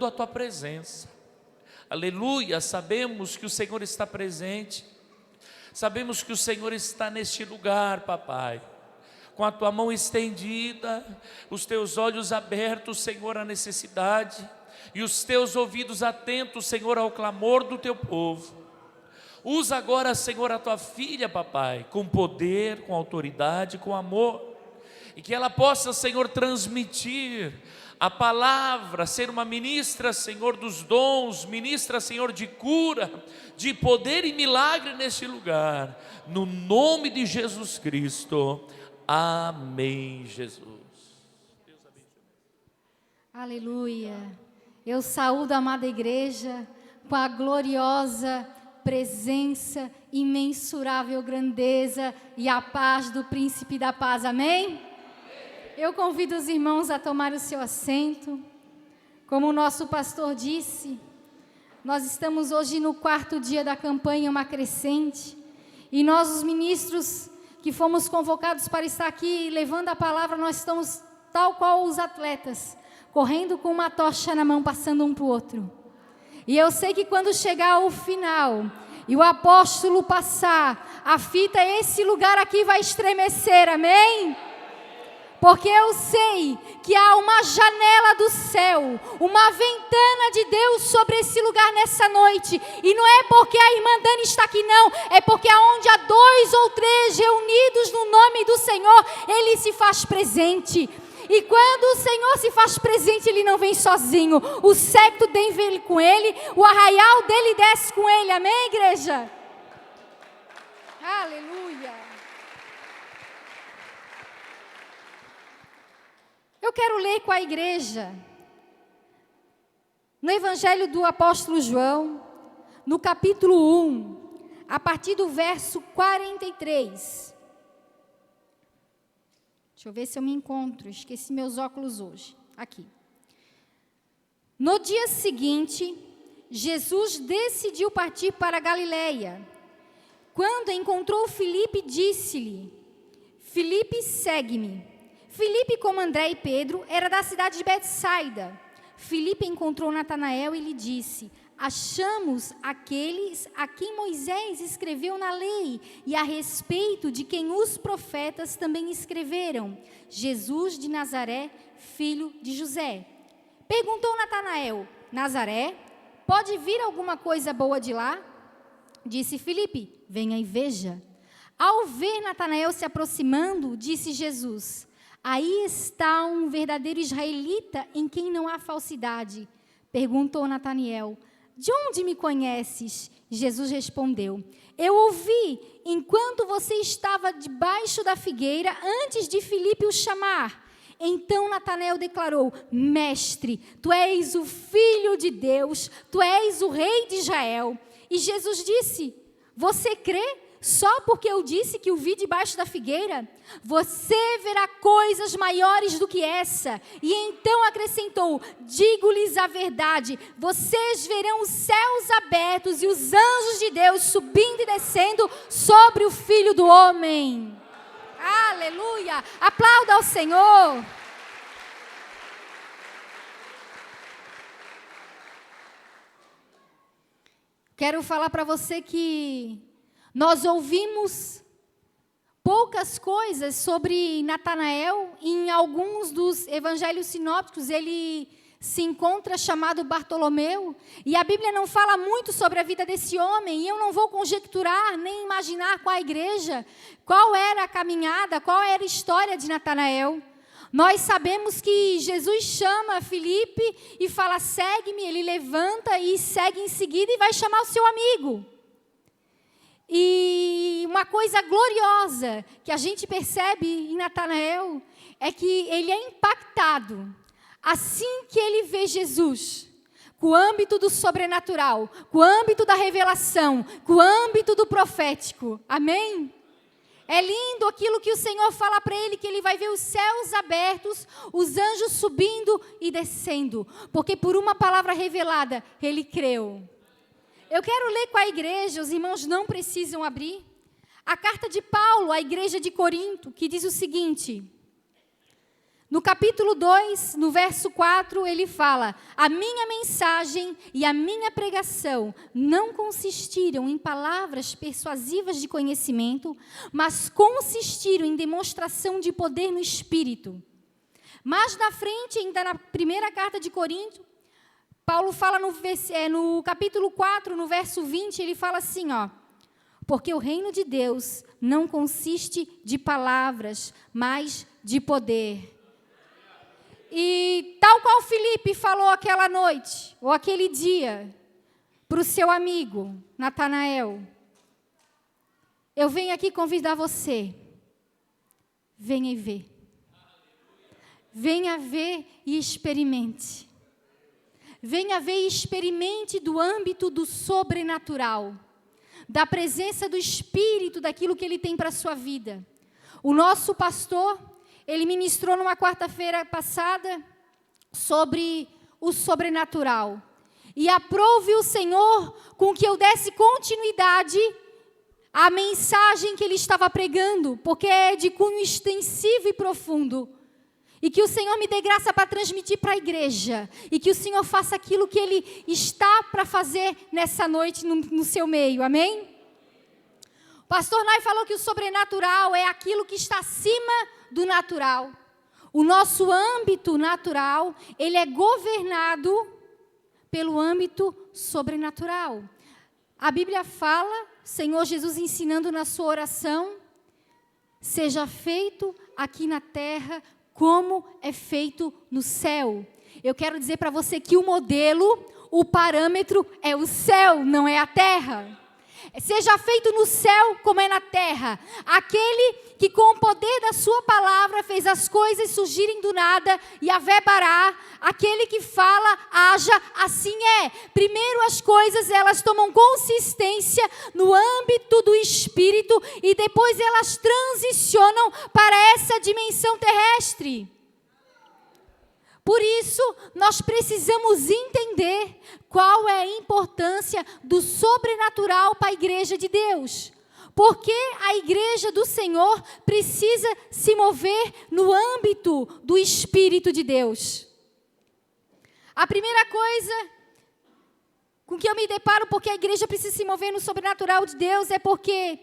a tua presença. Aleluia, sabemos que o Senhor está presente, sabemos que o Senhor está neste lugar, papai, com a tua mão estendida, os teus olhos abertos, Senhor, à necessidade, e os teus ouvidos atentos, Senhor, ao clamor do teu povo. Usa agora, Senhor, a tua filha, papai, com poder, com autoridade, com amor, e que ela possa, Senhor, transmitir a palavra, ser uma ministra, Senhor, dos dons, ministra, Senhor, de cura, de poder e milagre neste lugar, no nome de Jesus Cristo, amém, Jesus. Deus abençoe. Aleluia. Eu saúdo a amada igreja com a gloriosa presença, imensurável grandeza e a paz do príncipe da paz, amém? Eu convido os irmãos a tomar o seu assento. Como o nosso pastor disse, nós estamos hoje no 4º dia da campanha Uma Crescente, e nós, os ministros que fomos convocados para estar aqui levando a palavra, nós estamos tal qual os atletas, correndo com uma tocha na mão, passando um para o outro. E eu sei que quando chegar ao final e o apóstolo passar a fita, esse lugar aqui vai estremecer, amém? Porque eu sei que há uma janela do céu, uma ventana de Deus sobre esse lugar nessa noite. E não é porque a irmã Dani está aqui não, é porque aonde há 2 ou 3 reunidos no nome do Senhor, Ele se faz presente. E quando o Senhor se faz presente, Ele não vem sozinho. O séquito vem com Ele, o arraial dele desce com Ele, amém, igreja? Aleluia. Eu quero ler com a igreja, no Evangelho do Apóstolo João, no capítulo 1, a partir do verso 43. Deixa eu ver se eu me encontro, esqueci meus óculos hoje. Aqui. No dia seguinte, Jesus decidiu partir para a Galileia. Quando encontrou Filipe, disse-lhe: Filipe, segue-me. Filipe, como André e Pedro, era da cidade de Betsaida. Filipe encontrou Natanael e lhe disse: achamos aqueles a quem Moisés escreveu na lei e a respeito de quem os profetas também escreveram, Jesus de Nazaré, filho de José. Perguntou Natanael: Nazaré, pode vir alguma coisa boa de lá? Disse Filipe: venha e veja. Ao ver Natanael se aproximando, disse Jesus: aí está um verdadeiro israelita em quem não há falsidade. Perguntou Natanael: de onde me conheces? Jesus respondeu: eu ouvi enquanto você estava debaixo da figueira, antes de Filipe o chamar. Então Natanael declarou: mestre, tu és o Filho de Deus, tu és o Rei de Israel. E Jesus disse: você crê? Só porque eu disse que o vi debaixo da figueira? Você verá coisas maiores do que essa. E então acrescentou: digo-lhes a verdade, vocês verão os céus abertos e os anjos de Deus subindo e descendo sobre o Filho do Homem. Aleluia! Aplauda ao Senhor. Quero falar para você que nós ouvimos poucas coisas sobre Natanael. Em alguns dos evangelhos sinópticos, ele se encontra chamado Bartolomeu. E a Bíblia não fala muito sobre a vida desse homem. E eu não vou conjecturar, nem imaginar com a igreja qual era a caminhada, qual era a história de Natanael. Nós sabemos que Jesus chama Filipe e fala: segue-me. Ele levanta e segue em seguida e vai chamar o seu amigo. E uma coisa gloriosa que a gente percebe em Natanael é que ele é impactado assim que ele vê Jesus, com o âmbito do sobrenatural, com o âmbito da revelação, com o âmbito do profético. Amém? É lindo aquilo que o Senhor fala para ele, que ele vai ver os céus abertos, os anjos subindo e descendo, porque por uma palavra revelada, ele creu. Eu quero ler com a igreja, os irmãos não precisam abrir, a carta de Paulo à igreja de Corinto, que diz o seguinte: No capítulo 2, no verso 4, ele fala: a minha mensagem e a minha pregação não consistiram em palavras persuasivas de conhecimento, mas consistiram em demonstração de poder no Espírito. Mais na frente, ainda na primeira carta de Corinto, Paulo fala no capítulo 4, no verso 20, ele fala assim, ó: porque o reino de Deus não consiste de palavras, mas de poder. E tal qual Filipe falou aquela noite, ou aquele dia, para o seu amigo, Natanael, eu venho aqui convidar você, venha e vê. Venha ver e experimente. Venha ver e experimente do âmbito do sobrenatural, da presença do Espírito, daquilo que Ele tem para a sua vida. O nosso pastor, ele ministrou numa quarta-feira passada sobre o sobrenatural. E aprove o Senhor com que eu desse continuidade à mensagem que ele estava pregando, porque é de cunho extensivo e profundo. E que o Senhor me dê graça para transmitir para a igreja. E que o Senhor faça aquilo que Ele está para fazer nessa noite no seu meio. Amém? O pastor Nai falou que o sobrenatural é aquilo que está acima do natural. O nosso âmbito natural, ele é governado pelo âmbito sobrenatural. A Bíblia fala, Senhor Jesus ensinando na sua oração: seja feito aqui na terra como é feito no céu. Eu quero dizer para você que o modelo, o parâmetro é o céu, não é a terra. Seja feito no céu como é na terra. Aquele que com o poder da sua palavra fez as coisas surgirem do nada, Yahvé Bará, aquele que fala, haja, assim é. Primeiro as coisas, elas tomam consistência no âmbito do Espírito e depois elas transicionam para essa dimensão terrestre. Por isso, nós precisamos entender qual é a importância do sobrenatural para a igreja de Deus. Porque a igreja do Senhor precisa se mover no âmbito do Espírito de Deus. A primeira coisa com que eu me deparo porque a igreja precisa se mover no sobrenatural de Deus é porque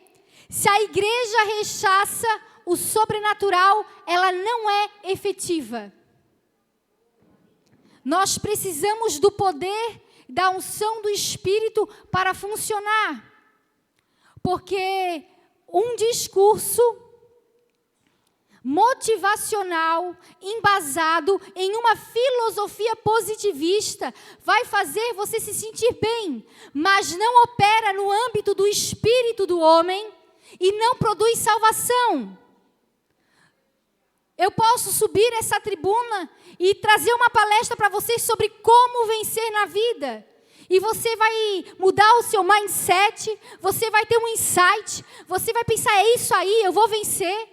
se a igreja rechaça o sobrenatural, ela não é efetiva. Nós precisamos do poder, da unção do Espírito para funcionar. Porque um discurso motivacional, embasado em uma filosofia positivista, vai fazer você se sentir bem, mas não opera no âmbito do espírito do homem e não produz salvação. Eu posso subir essa tribuna e trazer uma palestra para vocês sobre como vencer na vida. E você vai mudar o seu mindset, você vai ter um insight, você vai pensar, é isso aí, eu vou vencer.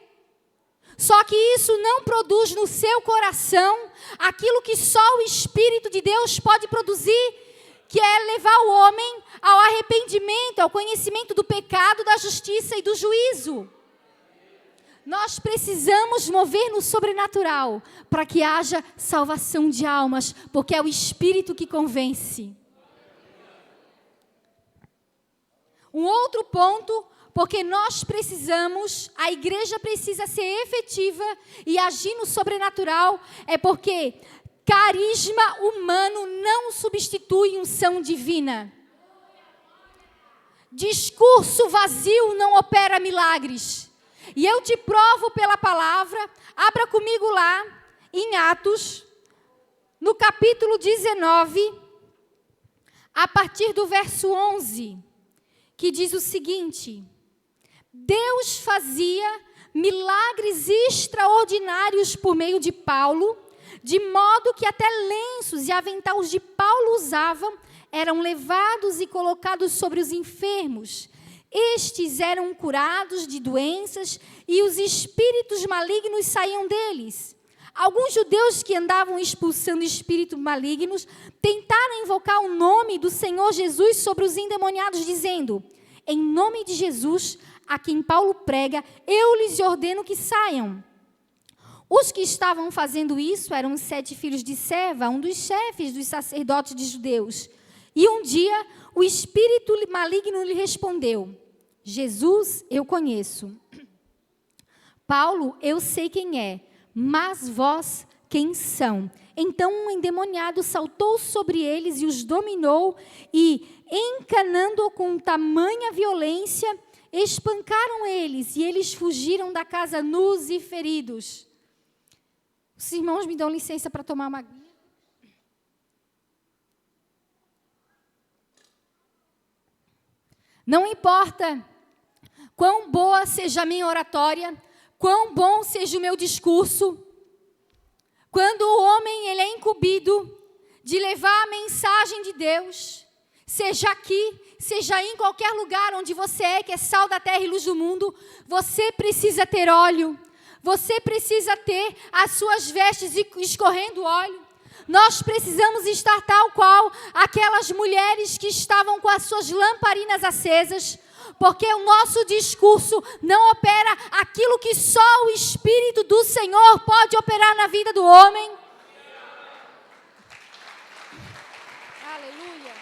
Só que isso não produz no seu coração aquilo que só o Espírito de Deus pode produzir, que é levar o homem ao arrependimento, ao conhecimento do pecado, da justiça e do juízo. Nós precisamos mover no sobrenatural para que haja salvação de almas, porque é o Espírito que convence. Um outro ponto, porque nós precisamos, a igreja precisa ser efetiva e agir no sobrenatural, é porque carisma humano não substitui unção divina. Discurso vazio não opera milagres. E eu te provo pela palavra, abra comigo lá, em Atos, no capítulo 19, a partir do verso 11, que diz o seguinte: Deus fazia milagres extraordinários por meio de Paulo, de modo que até lenços e aventais de Paulo usavam eram levados e colocados sobre os enfermos. Estes eram curados de doenças e os espíritos malignos saíam deles. Alguns judeus que andavam expulsando espíritos malignos tentaram invocar o nome do Senhor Jesus sobre os endemoniados, dizendo: em nome de Jesus, a quem Paulo prega, eu lhes ordeno que saiam. Os que estavam fazendo isso eram os 7 filhos de Seva, um dos chefes dos sacerdotes de judeus. E um dia, o espírito maligno lhe respondeu: Jesus, eu conheço. Paulo, eu sei quem é, mas vós quem são? Então um endemoniado saltou sobre eles e os dominou, e, encanando-o com tamanha violência, espancaram eles, e eles fugiram da casa nus e feridos. Os irmãos me dão licença para tomar uma aguinha? Não importa quão boa seja a minha oratória, quão bom seja o meu discurso, quando o homem ele é incumbido de levar a mensagem de Deus, seja aqui, seja em qualquer lugar onde você é, que é sal da terra e luz do mundo, você precisa ter óleo, você precisa ter as suas vestes escorrendo óleo. Nós precisamos estar tal qual aquelas mulheres que estavam com as suas lamparinas acesas, porque o nosso discurso não opera aquilo que só o Espírito do Senhor pode operar na vida do homem. Aleluia.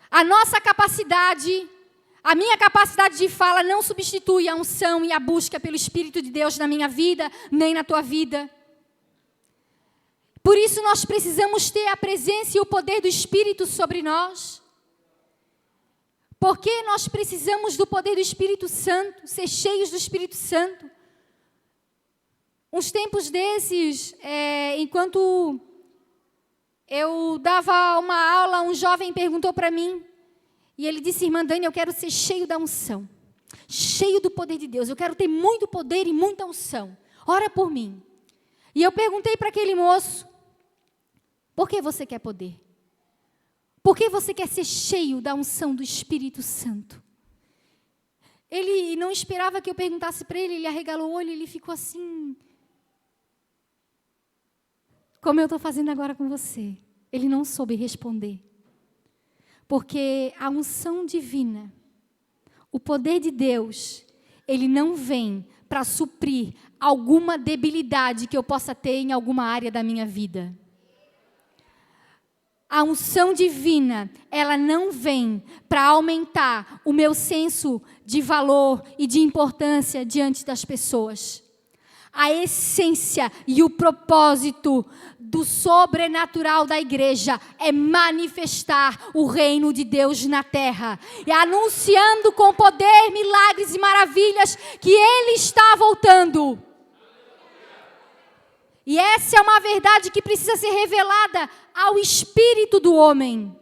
A nossa capacidade, a minha capacidade de fala não substitui a unção e a busca pelo Espírito de Deus na minha vida, nem na tua vida. Por isso nós precisamos ter a presença e o poder do Espírito sobre nós. Porque nós precisamos do poder do Espírito Santo, ser cheios do Espírito Santo. Uns tempos desses, enquanto eu dava uma aula, um jovem perguntou para mim, e ele disse: irmã Dani, eu quero ser cheio da unção, cheio do poder de Deus, eu quero ter muito poder e muita unção, ora por mim. E eu perguntei para aquele moço: por que você quer poder? Por que você quer ser cheio da unção do Espírito Santo? Ele não esperava que eu perguntasse para ele, ele arregalou o olho, ele ficou assim, como eu estou fazendo agora com você. Ele não soube responder. Porque a unção divina, o poder de Deus, ele não vem para suprir alguma debilidade que eu possa ter em alguma área da minha vida. A unção divina, ela não vem para aumentar o meu senso de valor e de importância diante das pessoas. A essência e o propósito do sobrenatural da igreja é manifestar o reino de Deus na terra. E anunciando com poder, milagres e maravilhas que Ele está voltando. E essa é uma verdade que precisa ser revelada ao espírito do homem.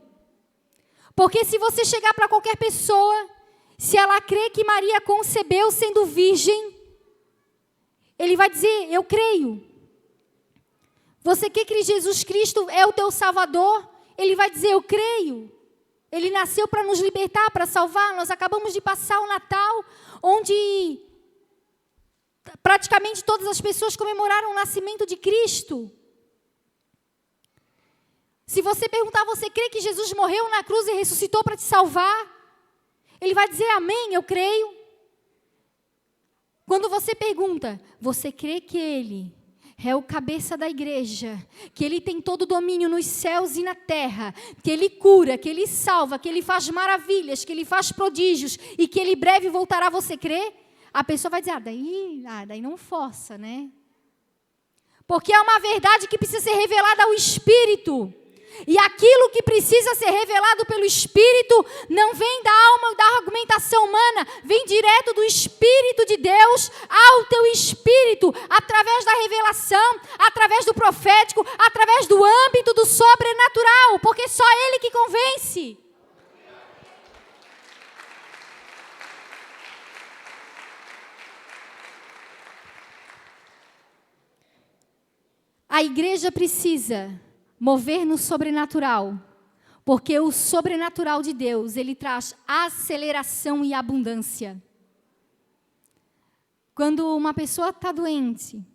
Porque se você chegar para qualquer pessoa, se ela crê que Maria concebeu sendo virgem, ele vai dizer: eu creio. Você crê que Jesus Cristo é o teu Salvador? Ele vai dizer: eu creio. Ele nasceu para nos libertar, para salvar. Nós acabamos de passar o Natal, onde praticamente todas as pessoas comemoraram o nascimento de Cristo. Se você perguntar: você crê que Jesus morreu na cruz e ressuscitou para te salvar? Ele vai dizer: amém, eu creio. Quando você pergunta: você crê que Ele é o cabeça da igreja, que Ele tem todo o domínio nos céus e na terra, que Ele cura, que Ele salva, que Ele faz maravilhas, que Ele faz prodígios e que Ele breve voltará, você crê? A pessoa vai dizer: daí não força, né? Porque é uma verdade que precisa ser revelada ao Espírito. E aquilo que precisa ser revelado pelo Espírito não vem da alma ou da argumentação humana, vem direto do Espírito de Deus ao teu espírito, através da revelação, através do profético, através do âmbito do sobrenatural, porque só Ele que convence. A igreja precisa mover no sobrenatural, porque o sobrenatural de Deus, ele traz aceleração e abundância. Quando uma pessoa está doente,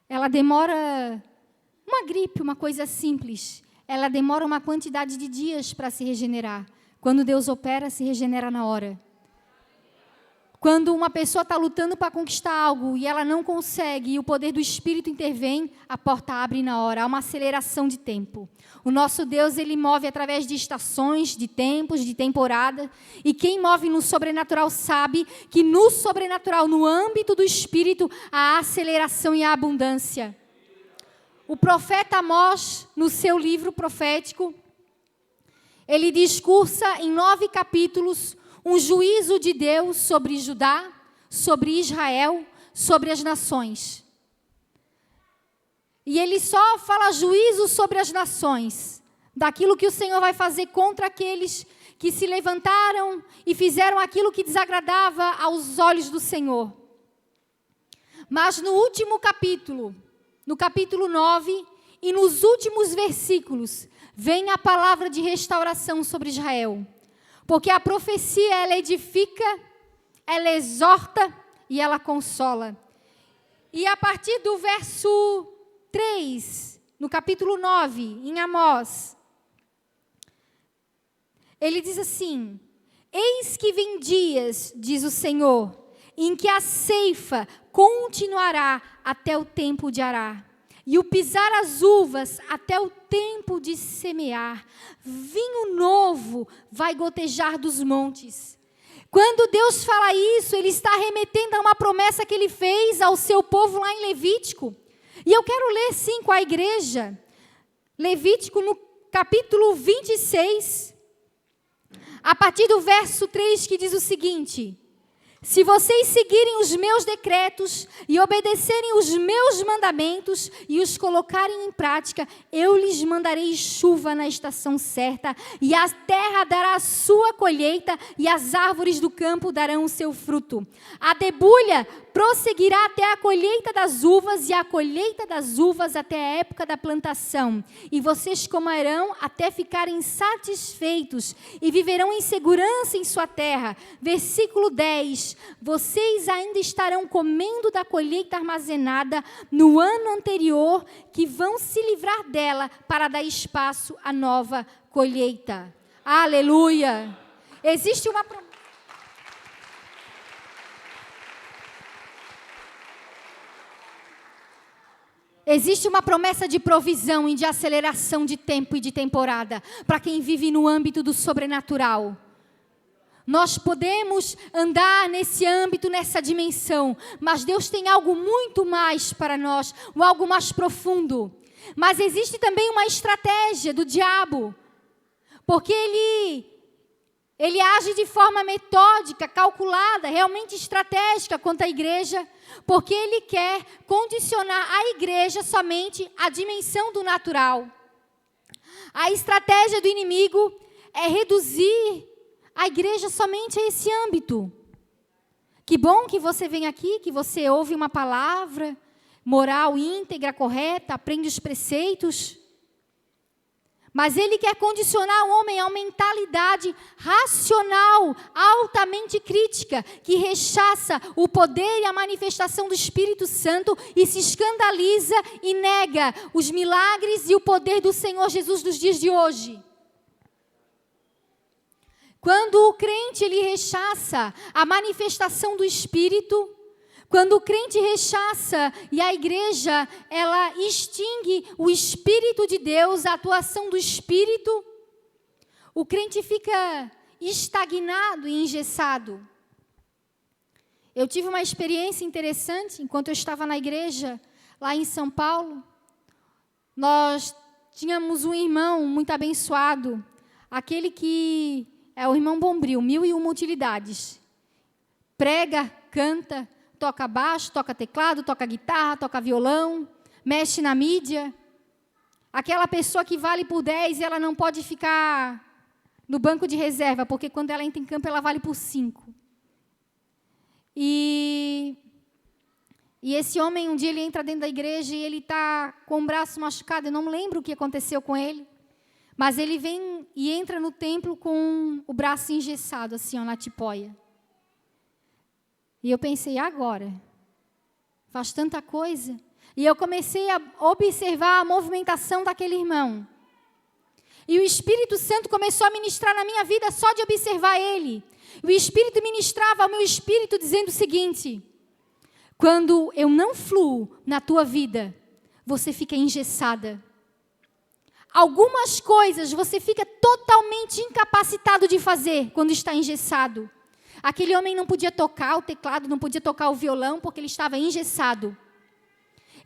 ela demora, uma gripe, uma coisa simples, ela demora uma quantidade de dias para se regenerar. Quando Deus opera, se regenera na hora. Quando uma pessoa está lutando para conquistar algo e ela não consegue, e o poder do Espírito intervém, a porta abre na hora, há uma aceleração de tempo. O nosso Deus, Ele move através de estações, de tempos, de temporada, e quem move no sobrenatural sabe que no sobrenatural, no âmbito do Espírito, há aceleração e a abundância. O profeta Amós, no seu livro profético, ele discursa em 9 capítulos um juízo de Deus sobre Judá, sobre Israel, sobre as nações. E ele só fala juízo sobre as nações, daquilo que o Senhor vai fazer contra aqueles que se levantaram e fizeram aquilo que desagradava aos olhos do Senhor. Mas no último capítulo, no capítulo 9, e nos últimos versículos, vem a palavra de restauração sobre Israel. Porque a profecia, ela edifica, ela exorta e ela consola. E a partir do verso 3, no capítulo 9, em Amós, ele diz assim: eis que vem dias, diz o Senhor, em que a ceifa continuará até o tempo de arar, e o pisar as uvas até o tempo de semear. Vinho novo vai gotejar dos montes. Quando Deus fala isso, Ele está remetendo a uma promessa que Ele fez ao seu povo lá em Levítico. E eu quero ler sim com a igreja, Levítico no capítulo 26, a partir do verso 3, que diz o seguinte: se vocês seguirem os meus decretos e obedecerem os meus mandamentos e os colocarem em prática, eu lhes mandarei chuva na estação certa, e a terra dará a sua colheita, e as árvores do campo darão o seu fruto. A debulha prosseguirá até a colheita das uvas, e a colheita das uvas até a época da plantação. E vocês comerão até ficarem satisfeitos, e viverão em segurança em sua terra. Versículo 10. Vocês ainda estarão comendo da colheita armazenada no ano anterior, que vão se livrar dela para dar espaço à nova colheita. Aleluia! Existe uma promessa. Existe uma promessa de provisão e de aceleração de tempo e de temporada para quem vive no âmbito do sobrenatural. Nós podemos andar nesse âmbito, nessa dimensão, mas Deus tem algo muito mais para nós, algo mais profundo. Mas existe também uma estratégia do diabo, porque ele age de forma metódica, calculada, realmente estratégica contra a igreja, porque ele quer condicionar a igreja somente à dimensão do natural. A estratégia do inimigo é reduzir a igreja somente a esse âmbito. Que bom que você vem aqui, que você ouve uma palavra moral, íntegra, correta, aprende os preceitos. Mas ele quer condicionar o homem a uma mentalidade racional, altamente crítica, que rechaça o poder e a manifestação do Espírito Santo e se escandaliza e nega os milagres e o poder do Senhor Jesus dos dias de hoje. Quando o crente ele rechaça a manifestação do Espírito, quando o crente rechaça e a igreja, ela extingue o Espírito de Deus, a atuação do Espírito, o crente fica estagnado e engessado. Eu tive uma experiência interessante, enquanto eu estava na igreja, lá em São Paulo. Nós tínhamos um irmão muito abençoado, aquele que é o irmão Bombril, 1001 utilidades. Prega, canta, toca baixo, toca teclado, toca guitarra, toca violão, mexe na mídia. Aquela pessoa que vale por 10, ela não pode ficar no banco de reserva, porque quando ela entra em campo, ela vale por 5. E esse homem, um dia ele entra dentro da igreja e ele está com o braço machucado, eu não lembro o que aconteceu com ele, mas ele vem e entra no templo com o braço engessado, assim, ó, na tipóia. E eu pensei, agora? Faz tanta coisa. E eu comecei a observar a movimentação daquele irmão. E o Espírito Santo começou a ministrar na minha vida só de observar ele. O Espírito ministrava ao meu espírito dizendo o seguinte: quando eu não fluo na tua vida, você fica engessada. Algumas coisas você fica totalmente incapacitado de fazer quando está engessado. Aquele homem não podia tocar o teclado, não podia tocar o violão, porque ele estava engessado.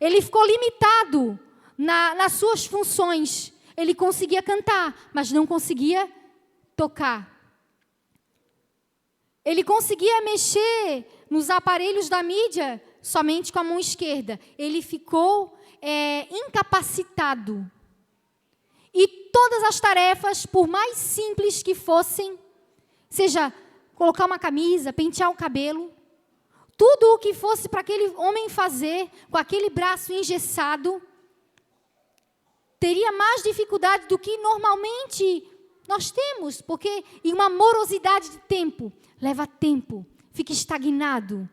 Ele ficou limitado nas suas funções. Ele conseguia cantar, mas não conseguia tocar. Ele conseguia mexer nos aparelhos da mídia somente com a mão esquerda. Ele ficou incapacitado. E todas as tarefas, por mais simples que fossem, seja colocar uma camisa, pentear o cabelo, tudo o que fosse para aquele homem fazer, com aquele braço engessado, teria mais dificuldade do que normalmente nós temos, porque em uma morosidade de tempo, leva tempo, fica estagnado.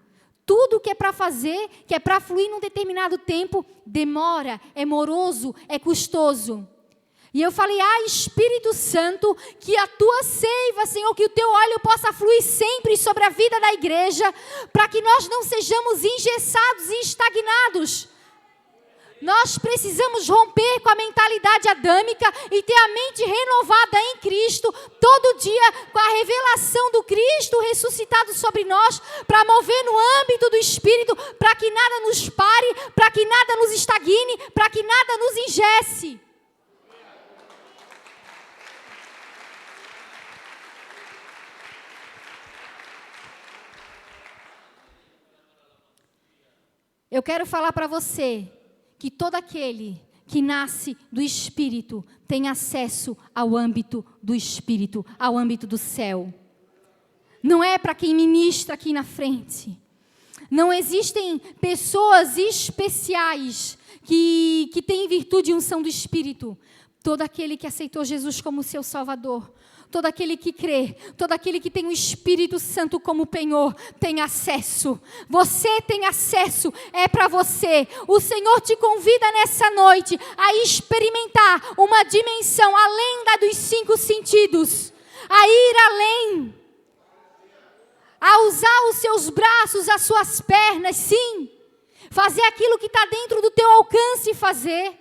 Tudo que é para fazer, que é para fluir num determinado tempo, demora, é moroso, é custoso. E eu falei, Espírito Santo, que a tua seiva, Senhor, que o teu óleo possa fluir sempre sobre a vida da igreja, para que nós não sejamos engessados e estagnados. Nós precisamos romper com a mentalidade adâmica e ter a mente renovada em Cristo, todo dia com a revelação do Cristo ressuscitado sobre nós, para mover no âmbito do Espírito, para que nada nos pare, para que nada nos estagne, para que nada nos engesse. Eu quero falar para você que todo aquele que nasce do Espírito tem acesso ao âmbito do Espírito, ao âmbito do céu. Não é para quem ministra aqui na frente. Não existem pessoas especiais que têm virtude e unção do Espírito. Todo aquele que aceitou Jesus como seu Salvador, todo aquele que crê, todo aquele que tem o Espírito Santo como penhor, tem acesso. Você tem acesso, é para você. O Senhor te convida nessa noite a experimentar uma dimensão além da dos 5 sentidos, a ir além, a usar os seus braços, as suas pernas, sim, fazer aquilo que está dentro do teu alcance fazer,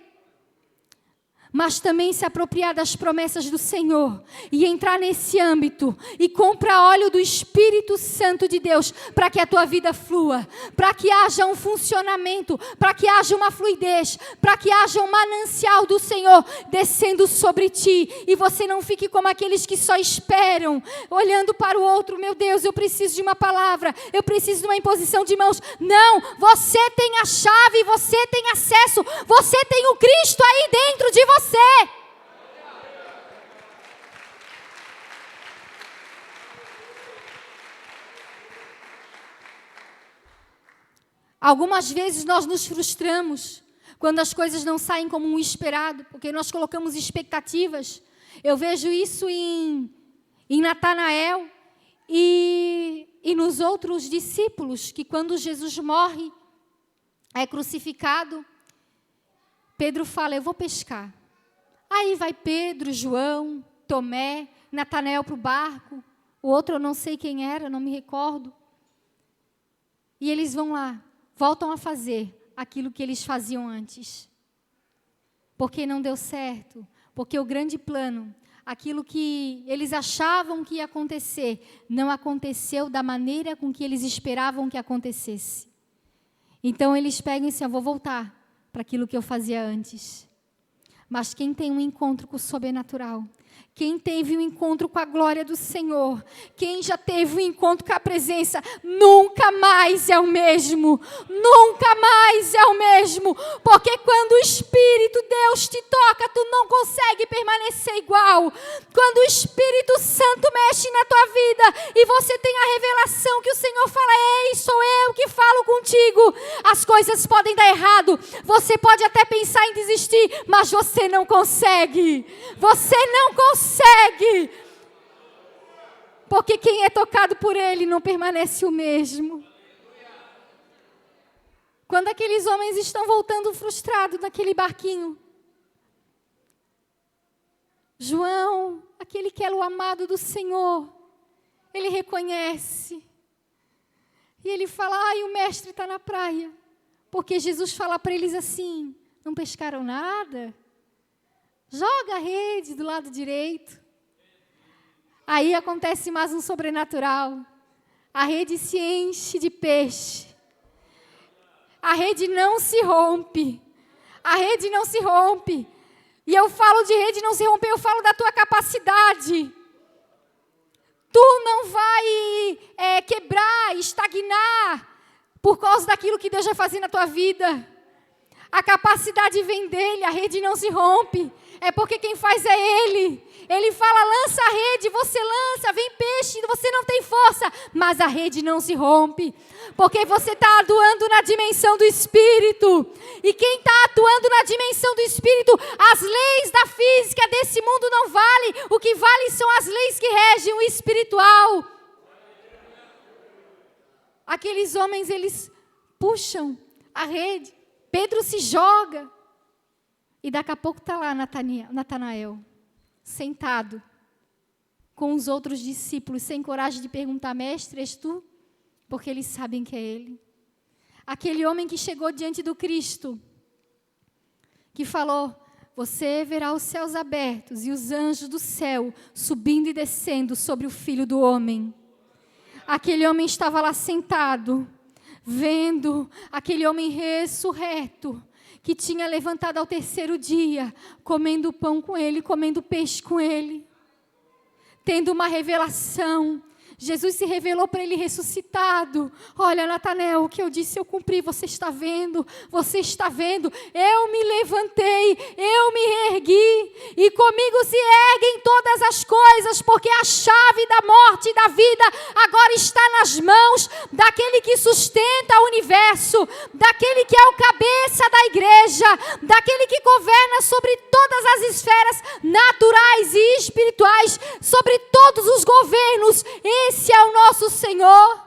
mas também se apropriar das promessas do Senhor e entrar nesse âmbito e comprar óleo do Espírito Santo de Deus para que a tua vida flua, para que haja um funcionamento, para que haja uma fluidez, para que haja um manancial do Senhor descendo sobre ti e você não fique como aqueles que só esperam, olhando para o outro. Meu Deus, eu preciso de uma palavra, eu preciso de uma imposição de mãos. Não, você tem a chave, você tem acesso, você tem o Cristo aí dentro de você. Algumas vezes nós nos frustramos quando as coisas não saem como um esperado, porque nós colocamos expectativas. Eu vejo isso em Natanael e nos outros discípulos, que quando Jesus morre, é crucificado, Pedro fala, eu vou pescar. Aí vai Pedro, João, Tomé, Natanael para o barco. O outro eu não sei quem era, não me recordo. E eles vão lá, voltam a fazer aquilo que eles faziam antes. Porque não deu certo. Porque o grande plano, aquilo que eles achavam que ia acontecer, não aconteceu da maneira com que eles esperavam que acontecesse. Então eles pegam e dizem, eu vou voltar para aquilo que eu fazia antes. Mas quem tem um encontro com o sobrenatural, quem teve um encontro com a glória do Senhor, quem já teve um encontro com a presença, nunca mais é o mesmo, nunca mais é o mesmo, porque quando o Espírito Deus te toca, tu não consegue permanecer igual. Quando o Espírito Santo mexe na tua vida e você tem a revelação que o Senhor fala, ei, sou eu que falo contigo, as coisas podem dar errado, você pode até pensar em desistir, mas você não consegue, porque quem é tocado por Ele não permanece o mesmo. Quando aqueles homens estão voltando frustrados naquele barquinho, João, aquele que era o amado do Senhor, ele reconhece. E ele fala, o mestre está na praia. Porque Jesus fala para eles assim, não pescaram nada? Joga a rede do lado direito. Aí acontece mais um sobrenatural. A rede se enche de peixe. A rede não se rompe. A rede não se rompe. E eu falo de rede não se romper, eu falo da tua capacidade. Tu não vai quebrar, estagnar, por causa daquilo que Deus vai fazer na tua vida. A capacidade vem dele, a rede não se rompe. É porque quem faz é ele. Ele fala, lança a rede, você lança, vem peixe, você não tem força. Mas a rede não se rompe. Porque você está atuando na dimensão do Espírito. E quem está atuando na dimensão do Espírito, as leis da física desse mundo não valem. O que vale são as leis que regem o espiritual. Aqueles homens, eles puxam a rede. Pedro se joga. E daqui a pouco está lá Natanael, sentado, com os outros discípulos, sem coragem de perguntar, mestre, és tu? Porque eles sabem que é ele. Aquele homem que chegou diante do Cristo, que falou, você verá os céus abertos e os anjos do céu subindo e descendo sobre o Filho do Homem. Aquele homem estava lá sentado, vendo aquele homem ressurreto, que tinha levantado ao terceiro dia, comendo pão com ele, comendo peixe com ele, tendo uma revelação. Jesus se revelou para ele ressuscitado. Olha, Natanael, o que eu disse eu cumpri, você está vendo, eu me levantei, eu me ergui, e comigo se erguem todas as coisas, porque a chave da morte e da vida agora está nas mãos daquele que sustenta o universo, daquele que é o cabeça da igreja, daquele que governa sobre todas as esferas naturais e espirituais, sobre todos os governos. Esse é o nosso Senhor.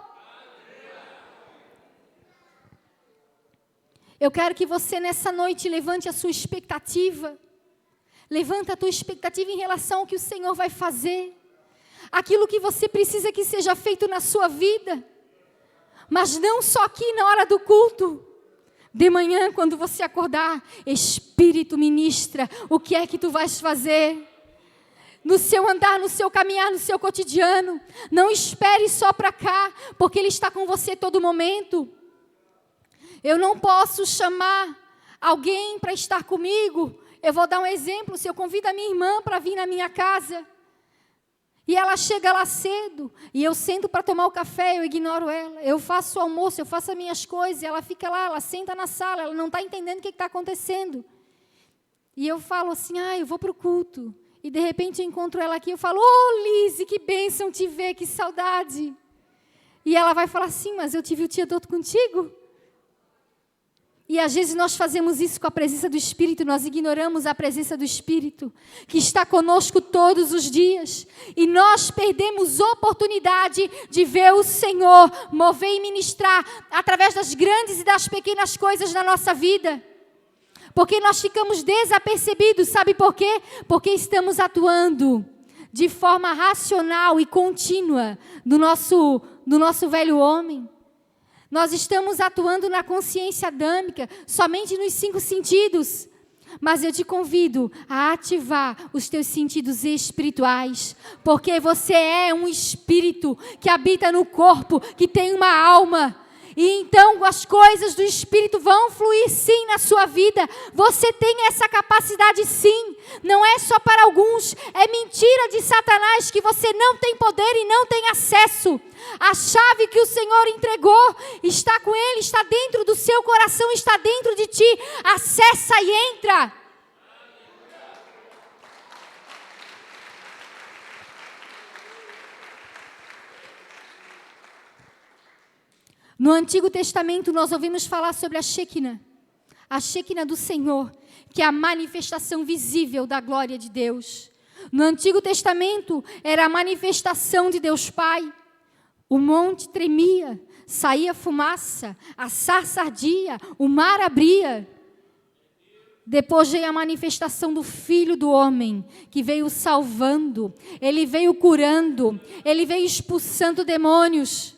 Eu quero que você nessa noite levante a sua expectativa. Levanta a tua expectativa em relação ao que o Senhor vai fazer. Aquilo que você precisa que seja feito na sua vida. Mas não só aqui na hora do culto. De manhã, quando você acordar, Espírito ministra o que é que tu vais fazer. No seu andar, no seu caminhar, no seu cotidiano. Não espere só para cá, porque Ele está com você todo momento. Eu não posso chamar alguém para estar comigo. Eu vou dar um exemplo. Se eu convido a minha irmã para vir na minha casa, e ela chega lá cedo, e eu sento para tomar o café, eu ignoro ela. Eu faço o almoço, eu faço as minhas coisas, e ela fica lá, ela senta na sala, ela não está entendendo o que está acontecendo. E eu falo assim, eu vou para o culto. E de repente eu encontro ela aqui, eu falo, Lise, que bênção te ver, que saudade. E ela vai falar assim, mas eu tive o dia todo contigo. E às vezes nós fazemos isso com a presença do Espírito, nós ignoramos a presença do Espírito, que está conosco todos os dias. E nós perdemos oportunidade de ver o Senhor mover e ministrar através das grandes e das pequenas coisas na nossa vida. Porque nós ficamos desapercebidos, sabe por quê? Porque estamos atuando de forma racional e contínua do nosso velho homem. Nós estamos atuando na consciência adâmica, somente nos 5 sentidos. Mas eu te convido a ativar os teus sentidos espirituais, porque você é um espírito que habita no corpo, que tem uma alma. E então as coisas do Espírito vão fluir sim na sua vida. Você tem essa capacidade sim. Não é só para alguns. É mentira de Satanás que você não tem poder e não tem acesso. A chave que o Senhor entregou está com Ele, está dentro do seu coração, está dentro de ti. Acessa e entra. No Antigo Testamento, nós ouvimos falar sobre a Shekinah do Senhor, que é a manifestação visível da glória de Deus. No Antigo Testamento, era a manifestação de Deus Pai. O monte tremia, saía fumaça, a sarça ardia, o mar abria. Depois veio a manifestação do Filho do Homem, que veio salvando, Ele veio curando, Ele veio expulsando demônios.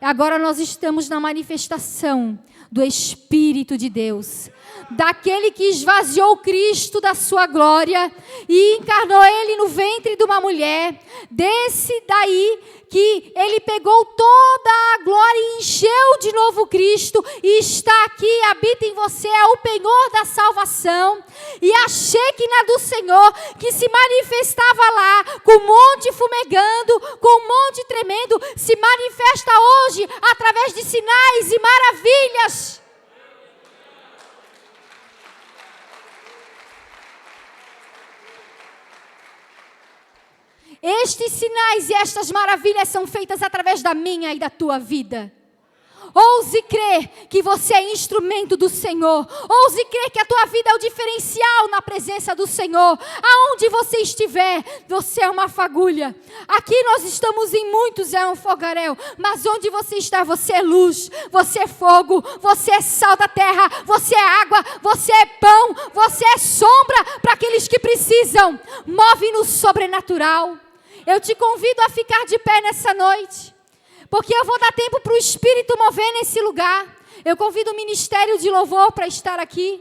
Agora nós estamos na manifestação do Espírito de Deus, daquele que esvaziou Cristo da sua glória e encarnou Ele no ventre de uma mulher, desse daí que Ele pegou toda a glória e encheu de novo Cristo, e está aqui, habita em você, é o penhor da salvação, e a Shekinah do Senhor, que se manifestava lá, com o monte fumegando, com o monte tremendo, se manifesta hoje, através de sinais e maravilhas. Estes sinais e estas maravilhas são feitas através da minha e da tua vida. Ouse crer que você é instrumento do Senhor. Ouse crer que a tua vida é o diferencial na presença do Senhor. Aonde você estiver, você é uma fagulha. Aqui nós estamos em muitos, é um fogaréu. Mas onde você está, você é luz, você é fogo, você é sal da terra, você é água, você é pão, você é sombra para aqueles que precisam. Move no sobrenatural. Eu te convido a ficar de pé nessa noite, porque eu vou dar tempo para o Espírito mover nesse lugar. Eu convido o ministério de louvor para estar aqui.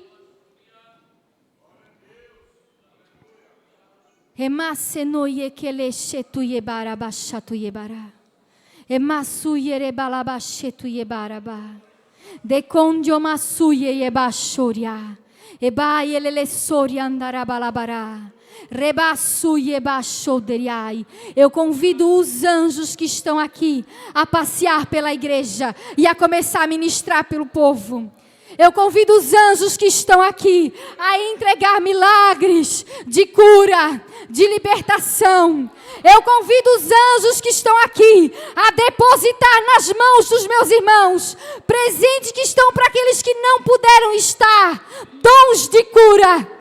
Eu convido os anjos que estão aqui a passear pela igreja e a começar a ministrar pelo povo. Eu convido os anjos que estão aqui a entregar milagres de cura, de libertação. Eu convido os anjos que estão aqui a depositar nas mãos dos meus irmãos presentes que estão para aqueles que não puderam estar, dons de cura.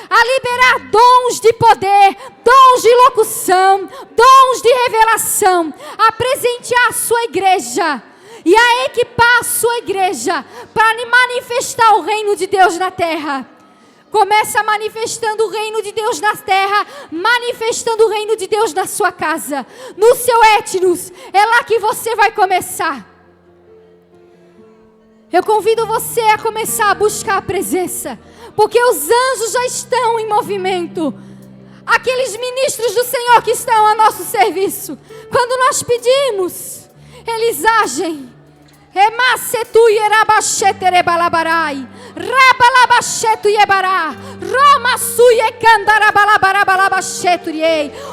A liberar dons de poder, dons de locução, dons de revelação, a presentear a sua igreja e a equipar a sua igreja para manifestar o reino de Deus na terra. Começa manifestando o reino de Deus na terra, manifestando o reino de Deus na sua casa, no seu etnos. É lá que você vai começar. Eu convido você a começar a buscar a presença, porque os anjos já estão em movimento. Aqueles ministros do Senhor que estão a nosso serviço, quando nós pedimos, eles agem.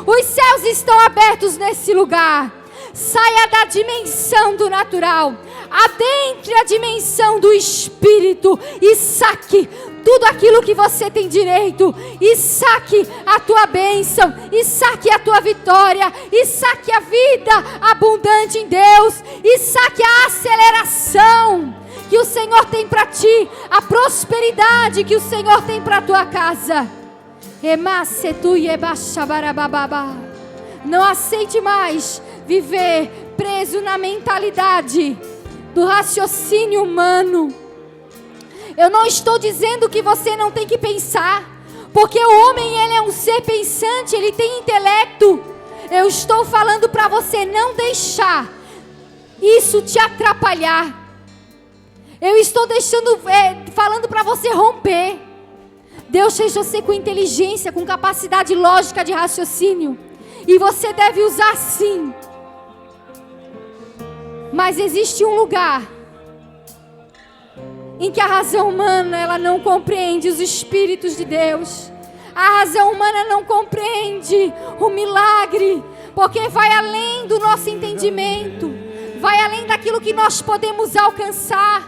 Os céus estão abertos nesse lugar. Saia da dimensão do natural, adentre a dimensão do Espírito e saque tudo aquilo que você tem direito, e saque a tua bênção, e saque a tua vitória, e saque a vida abundante em Deus, e saque a aceleração que o Senhor tem para ti, a prosperidade que o Senhor tem para a tua casa. Não aceite mais viver preso na mentalidade do raciocínio humano. Eu não estou dizendo que você não tem que pensar, porque o homem, ele é um ser pensante, ele tem intelecto. Eu estou falando para você não deixar isso te atrapalhar. Eu estou falando para você romper. Deus fez você com inteligência, com capacidade lógica de raciocínio, e você deve usar sim. Mas existe um lugar em que a razão humana, ela não compreende os espíritos de Deus. A razão humana não compreende o milagre, porque vai além do nosso entendimento, vai além daquilo que nós podemos alcançar.